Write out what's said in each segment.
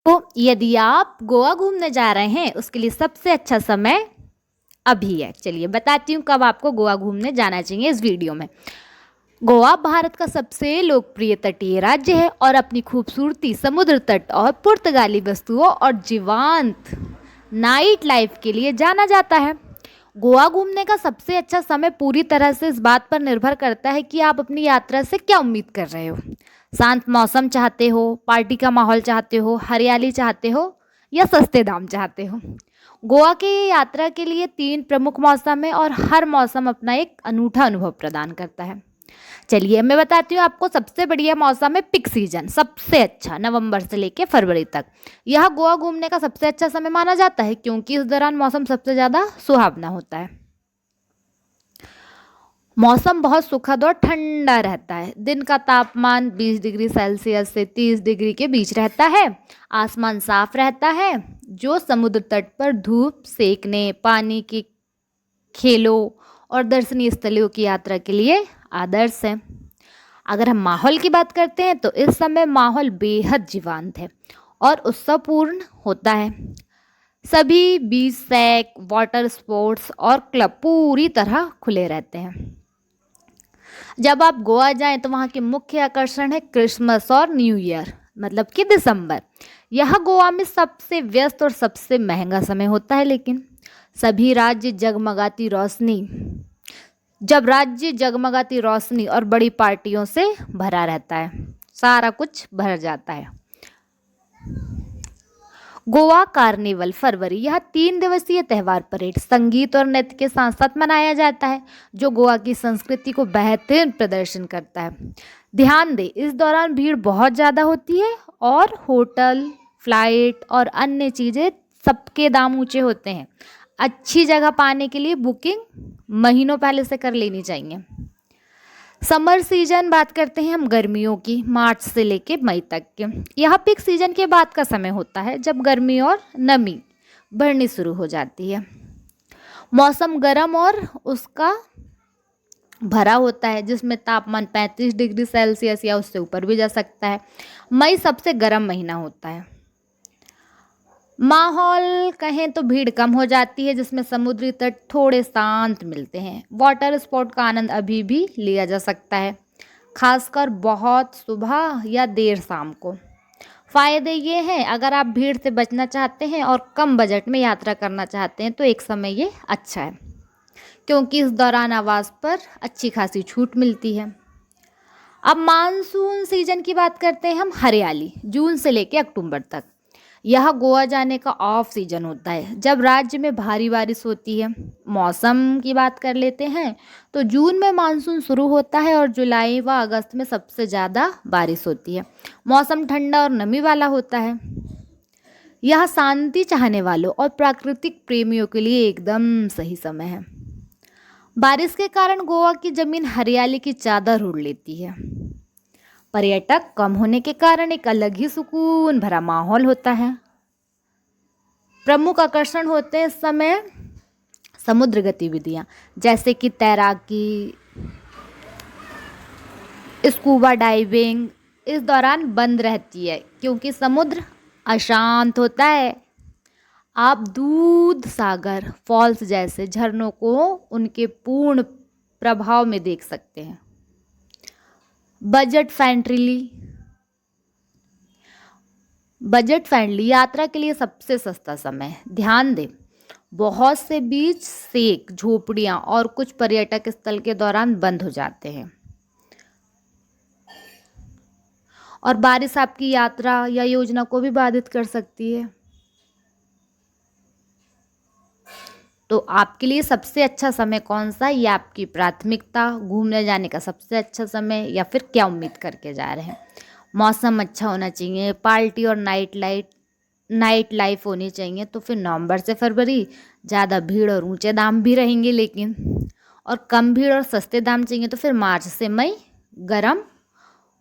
तो यदि आप गोवा घूमने जा रहे हैं उसके लिए सबसे अच्छा समय अभी है। चलिए बताती हूँ कब आपको गोवा घूमने जाना चाहिए इस वीडियो में। गोवा भारत का सबसे लोकप्रिय तटीय राज्य है और अपनी खूबसूरती, समुद्र तट और पुर्तगाली वस्तुओं और जीवंत नाइट लाइफ के लिए जाना जाता है। गोवा घूमने का सबसे अच्छा समय पूरी तरह से इस बात पर निर्भर करता है कि आप अपनी यात्रा से क्या उम्मीद कर रहे हो। शांत मौसम चाहते हो, पार्टी का माहौल चाहते हो, हरियाली चाहते हो या सस्ते दाम चाहते हो। गोवा की यात्रा के लिए 3 प्रमुख मौसम है और हर मौसम अपना एक अनूठा अनुभव प्रदान करता है। चलिए मैं बताती हूँ आपको। सबसे बढ़िया मौसम है पिक सीजन, सबसे अच्छा नवंबर से लेकर फरवरी तक। यह गोवा घूमने का सबसे अच्छा समय माना जाता है क्योंकि इस दौरान मौसम सबसे ज़्यादा सुहावना होता है। मौसम बहुत सुखद और ठंडा रहता है। दिन का तापमान 20 डिग्री सेल्सियस से 30 डिग्री के बीच रहता है। आसमान साफ रहता है जो समुद्र तट पर धूप सेकने, पानी की खेलों और दर्शनीय स्थलों की यात्रा के लिए आदर्श है। अगर हम माहौल की बात करते हैं तो इस समय माहौल बेहद जीवंत है और उत्सवपूर्ण होता है। सभी बीच सैक, वाटर स्पोर्ट्स और क्लब पूरी तरह खुले रहते हैं। जब आप गोवा जाएं तो वहाँ के मुख्य आकर्षण है क्रिसमस और न्यू ईयर, मतलब कि दिसंबर। यह गोवा में सबसे व्यस्त और सबसे महंगा समय होता है। लेकिन सभी राज्य जगमगाती रोशनी जब राज्य जगमगाती रोशनी और बड़ी पार्टियों से भरा रहता है, सारा कुछ भर जाता है। गोवा कार्निवल फरवरी, यह 3 दिवसीय त्यौहार परेड संगीत और नृत्य के साथ साथ मनाया जाता है जो गोवा की संस्कृति को बेहतरीन प्रदर्शन करता है। ध्यान दें, इस दौरान भीड़ बहुत ज़्यादा होती है और होटल, फ्लाइट और अन्य चीज़ें सबके दाम ऊंचे होते हैं। अच्छी जगह पाने के लिए बुकिंग महीनों पहले से कर लेनी चाहिए। समर सीजन बात करते हैं हम गर्मियों की, मार्च से लेके मई तक के। यह पीक सीजन के बाद का समय होता है जब गर्मी और नमी बढ़नी शुरू हो जाती है। मौसम गर्म और उसका भरा होता है जिसमें तापमान 35 डिग्री सेल्सियस या उससे ऊपर भी जा सकता है। मई सबसे गर्म महीना होता है। माहौल कहें तो भीड़ कम हो जाती है जिसमें समुद्री तट थोड़े शांत मिलते हैं। वाटर स्पोर्ट का आनंद अभी भी लिया जा सकता है, खासकर बहुत सुबह या देर शाम को। फ़ायदे ये हैं, अगर आप भीड़ से बचना चाहते हैं और कम बजट में यात्रा करना चाहते हैं तो एक समय ये अच्छा है क्योंकि इस दौरान आवास पर अच्छी खासी छूट मिलती है। अब मानसून सीजन की बात करते हैं हम। हरियाली जून से लेकर अक्टूबर तक। यह गोवा जाने का ऑफ सीजन होता है जब राज्य में भारी बारिश होती है। मौसम की बात कर लेते हैं तो जून में मानसून शुरू होता है और जुलाई व अगस्त में सबसे ज़्यादा बारिश होती है। मौसम ठंडा और नमी वाला होता है। यह शांति चाहने वालों और प्राकृतिक प्रेमियों के लिए एकदम सही समय है। बारिश के कारण गोवा की जमीन हरियाली की चादर ओढ़ लेती है। पर्यटक कम होने के कारण एक अलग ही सुकून भरा माहौल होता है। प्रमुख आकर्षण होते हैं इस समय समुद्र गतिविधियां जैसे कि तैराकी, स्कूबा डाइविंग इस दौरान बंद रहती है क्योंकि समुद्र अशांत होता है। आप दूध सागर फॉल्स जैसे झरनों को उनके पूर्ण प्रभाव में देख सकते हैं। बजट फ्रेंडली यात्रा के लिए सबसे सस्ता समय। ध्यान दें, बहुत से बीच, सेक, झोपड़ियां और कुछ पर्यटक स्थल के दौरान बंद हो जाते हैं और बारिश आपकी यात्रा या योजना को भी बाधित कर सकती है। तो आपके लिए सबसे अच्छा समय कौन सा, ये आपकी प्राथमिकता, घूमने जाने का सबसे अच्छा समय या फिर क्या उम्मीद करके जा रहे हैं। मौसम अच्छा होना चाहिए, पार्टी और नाइट लाइफ होनी चाहिए तो फिर नवंबर से फरवरी। ज़्यादा भीड़ और ऊंचे दाम भी रहेंगे लेकिन, और कम भीड़ और सस्ते दाम चाहिए तो फिर मार्च से मई गर्म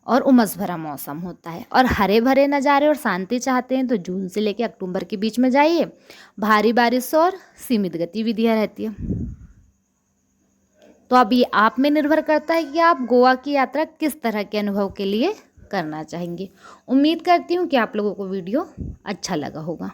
और उमस भरा मौसम होता है। और हरे भरे नज़ारे और शांति चाहते हैं तो जून से लेकर अक्टूबर के बीच में जाइए। भारी बारिश और सीमित गतिविधियां रहती है। तो अब ये आप में निर्भर करता है कि आप गोवा की यात्रा किस तरह के अनुभव के लिए करना चाहेंगे। उम्मीद करती हूँ कि आप लोगों को वीडियो अच्छा लगा होगा।